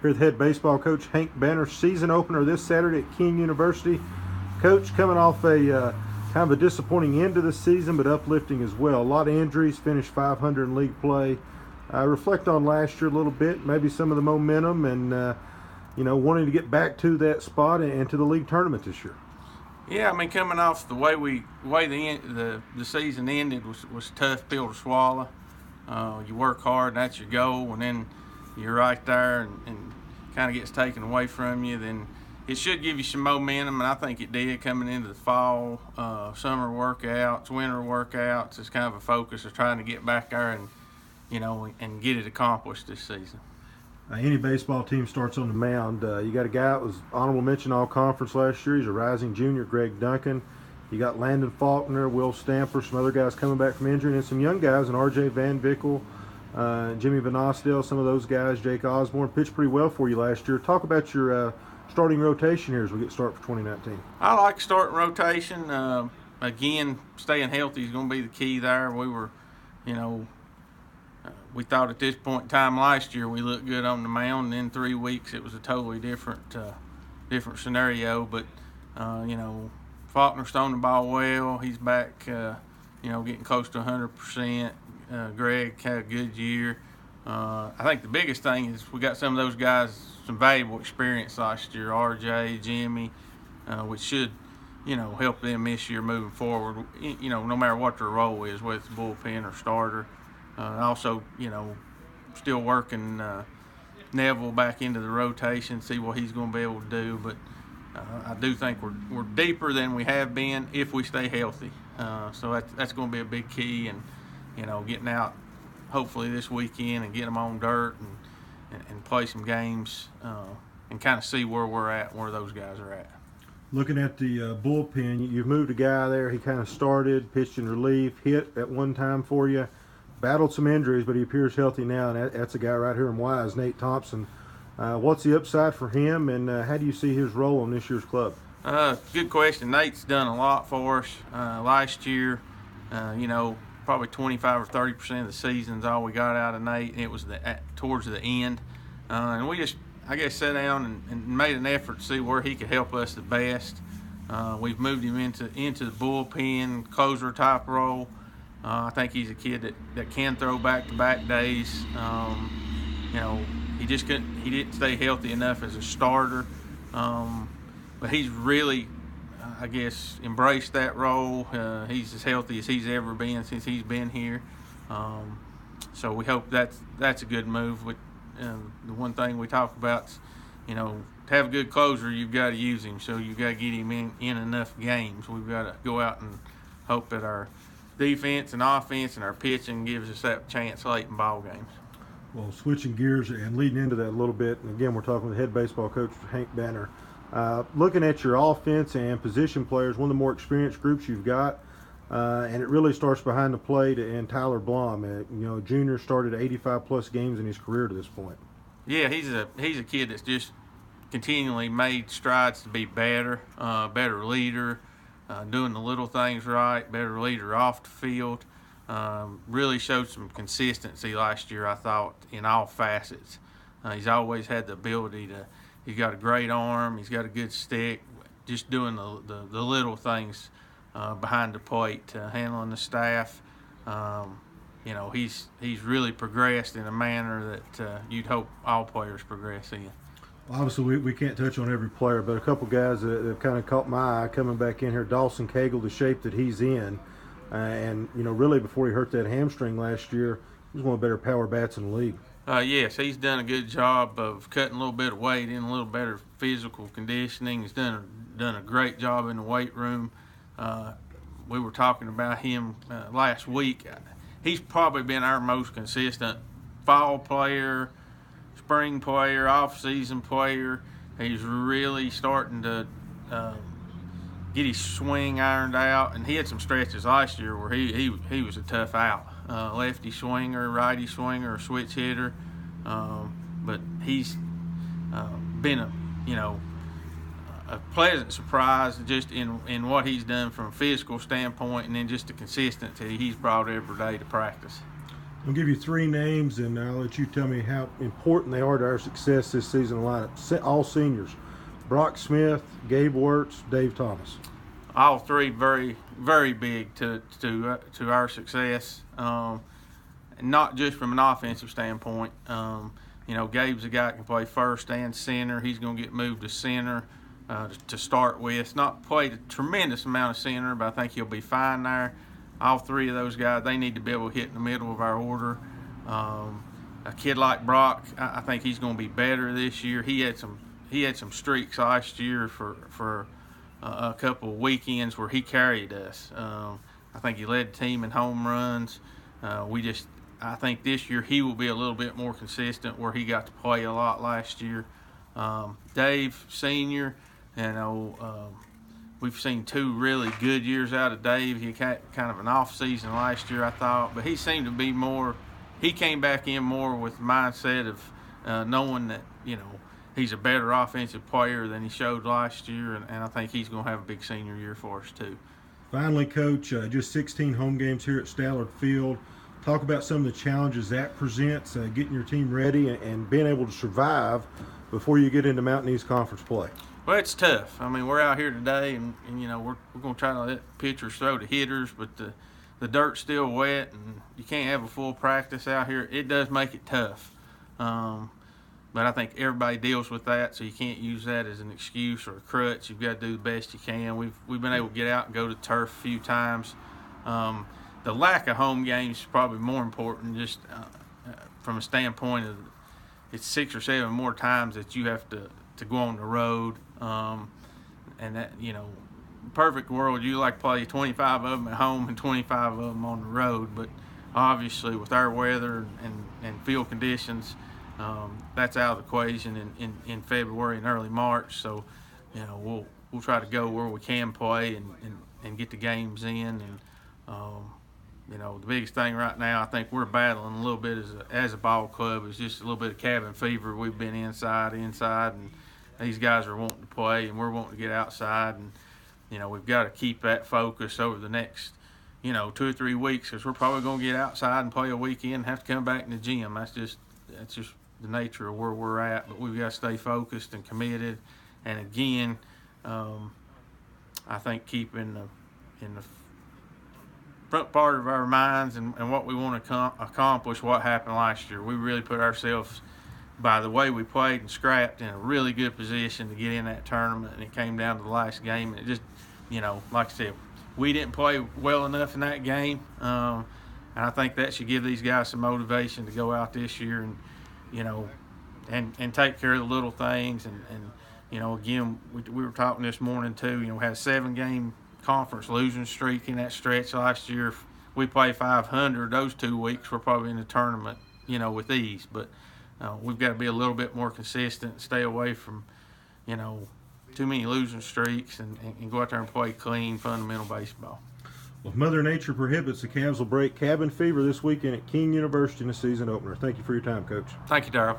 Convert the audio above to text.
Here with head baseball coach Hank Banner. Season opener this Saturday at King University. Coach, coming off a kind of a disappointing end to the season, but uplifting as well. A lot of injuries, finished 500 in league play. Reflect on last year a little bit, maybe some of the momentum, and wanting to get back to that spot and to the league tournament this year. Yeah, I mean, coming off the way the season ended was a tough pill to swallow. You work hard, and that's your goal, and then you're right there and kind of gets taken away from you. Then it should give you some momentum, and I think it did coming into the fall, summer workouts, winter workouts. It's kind of a focus of trying to get back there and get it accomplished this season. Any baseball team starts on the mound. You got a guy that was honorable mention all conference last year. He's a rising junior, Greg Duncan. You got Landon Faulkner, Will Stamper, some other guys coming back from injury, and some young guys, and R.J. Van Vickle, Jimmy Van Osdale, some of those guys. Jake Osborne pitched pretty well for you last year. Talk about your starting rotation here as we get started for 2019. I like starting rotation. Again, staying healthy is going to be the key there. We thought at this point in time last year we looked good on the mound, and in 3 weeks it was a totally different scenario. But Faulkner's throwing the ball well. He's back, getting close to 100%. Greg had a good year. I think the biggest thing is we got some of those guys some valuable experience last year. RJ, Jimmy, which should help them this year moving forward. No matter what their role is, whether it's bullpen or starter. Also, still working Neville back into the rotation, see what he's going to be able to do. But I do think we're deeper than we have been if we stay healthy. So that's going to be a big key, and getting out hopefully this weekend and getting them on dirt and play some games and kind of see where we're at, where those guys are at. Looking at the bullpen, you've moved a guy there. He kind of started, pitched in relief, hit at one time for you. Battled some injuries, but he appears healthy now, and that's a guy right here in Wise, Nate Thompson. What's the upside for him, and how do you see his role on this year's club? Good question. Nate's done a lot for us last year. Probably 25 or 30% of the season's all we got out of Nate, and it was towards the end. And we just, I guess, sat down and made an effort to see where he could help us the best. We've moved him into the bullpen, closer type role. I think he's a kid that can throw back-to-back days. He didn't stay healthy enough as a starter. But he's really, I guess, embraced that role. He's as healthy as he's ever been since he's been here. So we hope that's a good move. The one thing we talk about is, to have a good closer, you've got to use him. So you've got to get him in enough games. We've got to go out and hope that our defense and offense and our pitching gives us that chance late in ball games. Well, switching gears and leading into that a little bit, and again, we're talking with head baseball coach Hank Banner. Looking at your offense and position players, one of the more experienced groups you've got, and it really starts behind the plate. And Tyler Blom, junior, started 85-plus games in his career to this point. Yeah, he's a kid that's just continually made strides to be better leader. Doing the little things right, better leader off the field. Really showed some consistency last year, I thought, in all facets. He's always had the ability he's got a great arm, he's got a good stick, just doing the little things behind the plate, handling the staff. He's really progressed in a manner that you'd hope all players progress in. Obviously, we can't touch on every player, but a couple guys that have kind of caught my eye coming back in here. Dalton Kegel, the shape that he's in, and really before he hurt that hamstring last year, he was one of the better power bats in the league. Yes, he's done a good job of cutting a little bit of weight in, a little better physical conditioning. He's done a great job in the weight room. We were talking about him last week. He's probably been our most consistent fall player, spring player, off-season player. He's really starting to get his swing ironed out, and he had some stretches last year where he was a tough out. Lefty swinger, righty swinger, or switch hitter. But he's been a pleasant surprise just in what he's done from a physical standpoint, and then just the consistency he's brought every day to practice. I'll give you three names, and I'll let you tell me how important they are to our success this season. Lineup, all seniors: Brock Smith, Gabe Wirtz, Dave Thomas. All three very, very big to our success, not just from an offensive standpoint. Gabe's a guy that can play first and center. He's going to get moved to center to start with. Not played a tremendous amount of center, but I think he'll be fine there. All three of those guys, they need to be able to hit in the middle of our order. A kid like Brock, I think he's going to be better this year. He had some streaks last year for a couple of weekends where he carried us. I think he led the team in home runs. I think this year he will be a little bit more consistent where he got to play a lot last year. Dave Senior, we've seen two really good years out of Dave. He had kind of an off season last year, I thought, but he seemed to be more. He came back in more with the mindset of knowing that he's a better offensive player than he showed last year, and I think he's going to have a big senior year for us too. Finally, Coach, just 16 home games here at Stallard Field. Talk about some of the challenges that presents, getting your team ready and being able to survive before you get into Mountain East Conference play. Well, it's tough. I mean, we're out here today, and we're going to try to let pitchers throw to hitters, but the dirt's still wet, and you can't have a full practice out here. It does make it tough. But I think everybody deals with that, so you can't use that as an excuse or a crutch. You've got to do the best you can. We've been able to get out and go to turf a few times. The lack of home games is probably more important, just from a standpoint of it's 6 or 7 more times that you have to go on the road. And that, perfect world, you like to play 25 of them at home and 25 of them on the road. But obviously with our weather and field conditions, that's out of the equation in February and early March. So, we'll try to go where we can play and get the games in. And, the biggest thing right now, I think we're battling a little bit as a ball club is just a little bit of cabin fever. We've been inside, and these guys are wanting to play, and we're wanting to get outside. And, we've got to keep that focus over the next, 2 or 3 weeks, because we're probably going to get outside and play a weekend and have to come back in the gym. That's just the nature of where we're at. But we've got to stay focused and committed. And again, I think keeping in the front part of our minds and what we want to accomplish what happened last year. We really put ourselves, by the way we played and scrapped, in a really good position to get in that tournament, and it came down to the last game. And it just, like I said, we didn't play well enough in that game, and I think that should give these guys some motivation to go out this year and take care of the little things. And again, we were talking this morning too. We had a 7-game conference losing streak in that stretch last year. If we play 500 those 2 weeks, we're probably in the tournament, with ease. But we've got to be a little bit more consistent, stay away from, too many losing streaks, and go out there and play clean, fundamental baseball. Well, if Mother Nature prohibits, the Cavs will break cabin fever this weekend at King University in the season opener. Thank you for your time, Coach. Thank you, Darryl.